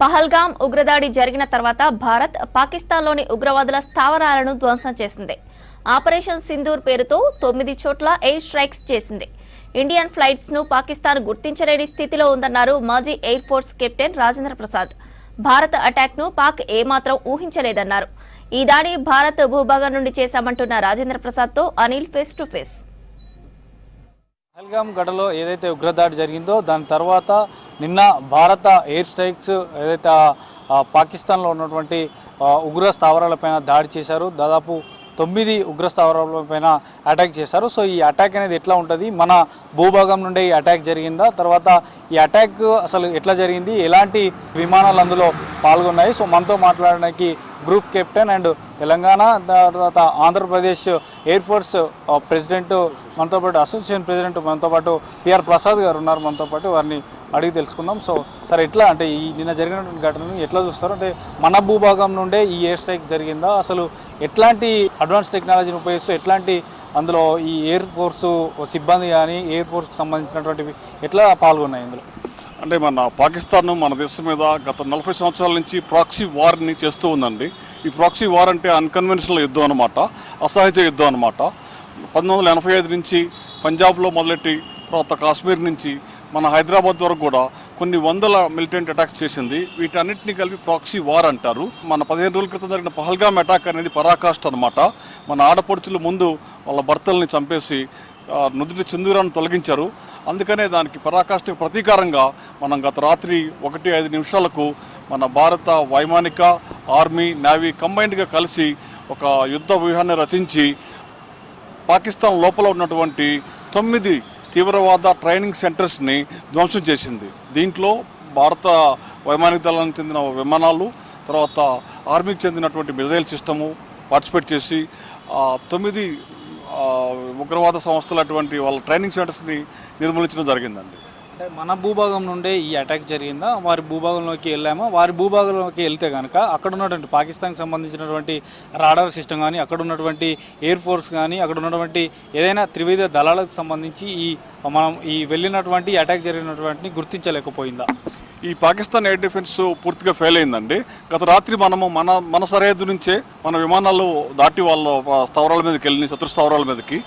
పహల్గామ్ ఉగ్రదాడి జరిగిన తర్వాత భారత్ పాకిస్తాన్లోని ఉగ్రవాదుల స్థావరాలను ధ్వంసం చేసింది. ఆపరేషన్ సింధూర్ పేరుతో 9 చోట్ల ఎయిర్ స్ట్రైక్స్ చేసింది. ఇండియన్ ఫ్లైట్స్ ను పాకిస్తాన్ గుర్తించలేని స్థితిలో ఉందన్నారు మాజీ air force captain Rajendra Prasad. భారత అటాక్ ను పాక్ ఏమాత్రం ఊహించలేదన్నారు. ఈ దాడి భారత్ భూభాగం నుండి చేశామంటున్న రాజేంద్ర ప్రసాద్ తో Anil face to face. Pahalgam ఘటనలో ఏదైతే ఉగ్రదాడి జరిగిందో దాని తర్వాత నిన్న భారత ఎయిర్ స్ట్రైక్స్ ఏదైతే పాకిస్తాన్లో ఉన్నటువంటి ఉగ్ర స్థావరాలపైన దాడి చేశారు. దాదాపు 9 ఉగ్ర స్థావరాలపైన అటాక్ చేశారు. సో ఈ అటాక్ అనేది ఎట్లా ఉంటుంది, మన భూభాగం నుండే ఈ అటాక్ జరిగిందా, తర్వాత ఈ అటాక్ అసలు ఎట్లా జరిగింది, ఎలాంటి విమానాలు అందులో పాల్గొన్నాయి. సో మనతో మాట్లాడడానికి గ్రూప్ కెప్టెన్ అండ్ తెలంగాణ తర్వాత ఆంధ్రప్రదేశ్ ఎయిర్ ఫోర్స్ ప్రెసిడెంట్ మనతో పాటు, అసోసియేషన్ ప్రెసిడెంట్ మనతో పాటు పిఆర్ ప్రసాద్ గారు ఉన్నారు మనతో పాటు. వారిని అడిగి తెలుసుకుందాం. సో సార్, ఎట్లా అంటే ఈ నిన్న జరిగినటువంటి ఘటనను ఎట్లా చూస్తారు? అంటే మన భూభాగం నుండే ఈ ఎయిర్ స్ట్రైక్ జరిగిందా, అసలు ఎట్లాంటి అడ్వాన్స్ టెక్నాలజీని ఉపయోగిస్తూ ఎట్లాంటి అందులో ఈ ఎయిర్ ఫోర్సు సిబ్బంది కానీ ఎయిర్ ఫోర్స్కి సంబంధించినటువంటివి ఎట్లా పాల్గొన్నాయి ఇందులో? అంటే మన పాకిస్తాన్ మన దేశం మీద గత 40 సంవత్సరాల నుంచి ప్రాక్సీ వార్ని చేస్తూ ఉందండి. ఈ ప్రాక్సీ వార్ అంటే అన్కన్వెన్షనల్ యుద్ధం అనమాట, అసహజ యుద్ధం అనమాట. 1985 నుంచి పంజాబ్లో మొదలెట్టి తర్వాత కాశ్మీర్ నుంచి మన హైదరాబాద్ వరకు కూడా కొన్ని వందల మిలిటెంట్ అటాక్స్ చేసింది. వీటన్నిటిని కలిపి ప్రాక్సీ వార్ అంటారు. మన 15 రోజుల క్రితం జరిగిన పహల్గామ్ అటాక్ అనేది పరాకాష్ట అనమాట. మన ఆడపడుచుల ముందు వాళ్ళ భర్తల్ని చంపేసి నుదుటి సింధూరాన్ని తొలగించారు. అందుకనే దానికి పరాకాష్ఠకు ప్రతీకారంగా మనం గత రాత్రి 1:05 నిమిషాలకు మన భారత వైమానిక, ఆర్మీ, నేవీ కంబైన్డ్గా కలిసి ఒక యుద్ధ వ్యూహాన్ని రచించి పాకిస్తాన్ లోపల ఉన్నటువంటి 9 తీవ్రవాద ట్రైనింగ్ సెంటర్స్ని ధ్వంసం చేసింది. దీంట్లో భారత వైమానిక దళానికి చెందిన విమానాలు, తర్వాత ఆర్మీకి చెందినటువంటి మిజైల్ సిస్టము పార్టిసిపేట్ చేసి 9 ఉగ్రవాద సంస్థలు అటువంటి వాళ్ళ ట్రైనింగ్ సెంటర్స్ని నిర్మూలించడం జరిగిందండి. అంటే మన భూభాగం నుండే ఈ అటాక్ జరిగిందా, వారి భూభాగంలోకి వెళ్ళామా? వారి భూభాగంలోకి వెళ్తే కనుక అక్కడ ఉన్నటువంటి పాకిస్తాన్కి సంబంధించినటువంటి రాడార్ సిస్టమ్ కానీ, అక్కడ ఉన్నటువంటి ఎయిర్ ఫోర్స్ కానీ, అక్కడ ఉన్నటువంటి ఏదైనా త్రివిధ దళాలకు సంబంధించి మనం ఈ వెళ్ళినటువంటి అటాక్ జరిగినటువంటి గుర్తించలేకపోయిందా? ఈ పాకిస్తాన్ ఎయిర్ డిఫెన్స్ పూర్తిగా ఫెయిల్ అయిందండి. గత రాత్రి మనము మన సరిహద్దు నుంచే మన విమానాలు దాటి వాళ్ళ స్థావరాల మీదకి వెళ్ళి శత్రు స్థావరాల మీదకి.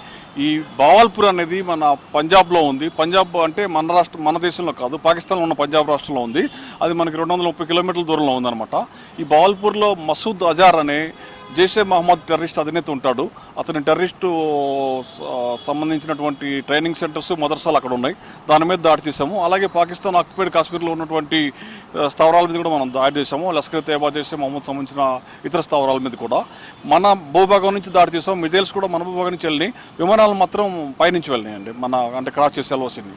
ఈ బావాల్పూర్ అనేది మన పంజాబ్లో ఉంది. పంజాబ్ అంటే మన దేశంలో కాదు, పాకిస్తాన్లో ఉన్న పంజాబ్ రాష్ట్రంలో ఉంది. అది మనకి 230 కిలోమీటర్ల దూరంలో ఉందన్నమాట. ఈ బావాల్పూర్లో మసూద్ అజార్ అనే జైషే మహమ్మద్ టెర్రరిస్ట్ అధినేత ఉంటాడు. అతని టెర్రరిస్టు సంబంధించినటువంటి ట్రైనింగ్ సెంటర్స్, మదర్సాలు అక్కడ ఉన్నాయి. దాని మీద దాడి చేసాము. అలాగే పాకిస్తాన్ ఆక్యుపైడ్ కాశ్మీర్లో ఉన్నటువంటి స్థావరాల మీద కూడా మనం దాడి చేసాము. లష్కర్ తేబా, జైషే మహమ్మద్ సంబంధించిన ఇతర స్థావరాల మీద కూడా మన భూభాగం నుంచి దాడి చేసాము. మిజైల్స్ కూడా మన భూభాగం నుంచి వెళ్ళినాయి, విమానాలు మాత్రం పైనుంచి వెళ్ళినాయండి, అంటే క్రాస్ చేసే వెళ్ళవలసింది.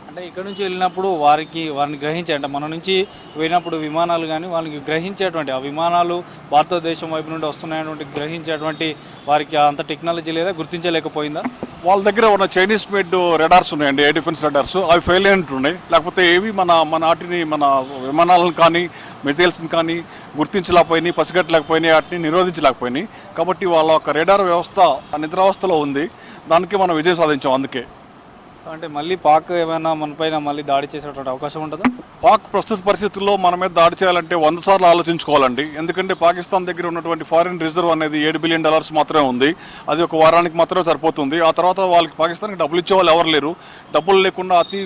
అంటే ఇక్కడ నుంచి వెళ్ళినప్పుడు వారిని గ్రహించే, అంటే మన నుంచి వెళ్ళినప్పుడు విమానాలు కానీ వాళ్ళకి గ్రహించేటువంటి ఆ విమానాలు భారతదేశం వైపు నుండి వస్తున్నాయటువంటి గ్రహించేటువంటి వారికి అంత టెక్నాలజీ లేదా, గుర్తించలేకపోయిందా? వాళ్ళ దగ్గర ఉన్న చైనీస్ మేడ్ రెడార్స్ ఉన్నాయండి, ఎయిర్ డిఫెన్స్ రెడార్స్. అవి ఫెయిల్ అయినట్టున్నాయి. లేకపోతే ఏవి మన వాటిని, మన విమానాలను కానీ మిజైల్స్ని కానీ గుర్తించలేకపోయినాయి, పసిగట్టలేకపోయినాయి, వాటిని నిరోధించలేకపోయినాయి. కాబట్టి వాళ్ళ ఒక రెడార్ వ్యవస్థ నిద్రావస్థలో ఉంది. దానికి మనం విజయం సాధించాం. అందుకే అంటే మళ్ళీ పాక్ ఏమైనా మనపైన మళ్ళీ దాడి చేసేటువంటి అవకాశం ఉంటుందా? పాక్ ప్రస్తుత పరిస్థితుల్లో మన మీద దాడి చేయాలంటే 100 సార్లు ఆలోచించుకోవాలండి. ఎందుకంటే పాకిస్తాన్ దగ్గర ఉన్నటువంటి ఫారిన్ రిజర్వ్ అనేది $7 బిలియన్ మాత్రమే ఉంది. అది ఒక వారానికి మాత్రమే సరిపోతుంది. ఆ తర్వాత వాళ్ళకి పాకిస్తాన్కి డబ్బులు ఇచ్చే వాళ్ళు ఎవరు లేరు. డబ్బులు లేకుండా అతి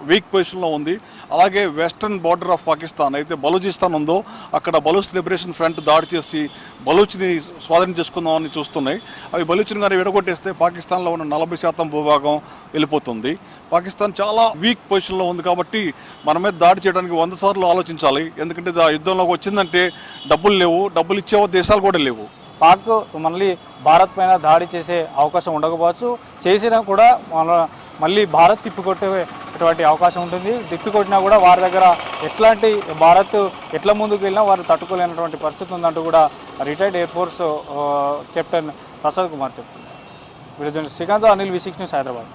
వీక్ పొజిషన్లో ఉంది. అలాగే వెస్టర్న్ బార్డర్ ఆఫ్ పాకిస్తాన్ అయితే బలూచిస్తాన్ ఉందో, అక్కడ బలూచ్ లిబరేషన్ ఫ్రంట్ దాడి చేసి బలూచ్ని స్వాధీనం చేసుకుందామని చూస్తున్నాయి. అవి బలూచ్ని కానీ విడగొట్టేస్తే పాకిస్తాన్లో ఉన్న 40% భూభాగం వెళ్ళిపోతుంది. పాకిస్తాన్ చాలా వీక్ పొజిషన్లో ఉంది. కాబట్టి మన మీద దాడి చేయడానికి 100 సార్లు ఆలోచించాలి. ఎందుకంటే యుద్ధంలోకి వచ్చిందంటే డబ్బులు లేవు, డబ్బులు ఇచ్చే దేశాలు కూడా లేవు. పాక్ మళ్ళీ భారత్ పైన దాడి చేసే అవకాశం ఉండకపోవచ్చు. చేసినా కూడా మళ్ళీ భారత్ తిప్పికొట్టేటువంటి అవకాశం ఉంటుంది. తిప్పికొట్టినా కూడా వారి దగ్గర ఎట్లాంటి భారత్ ఎట్లా ముందుకు వెళ్ళినా వారు తట్టుకోలేనటువంటి పరిస్థితి ఉందంటూ కూడా retired air force captain Prasad Kumar చెప్తున్నారు. Video journalist Srikanth, Anil, V6 news, Hyderabad.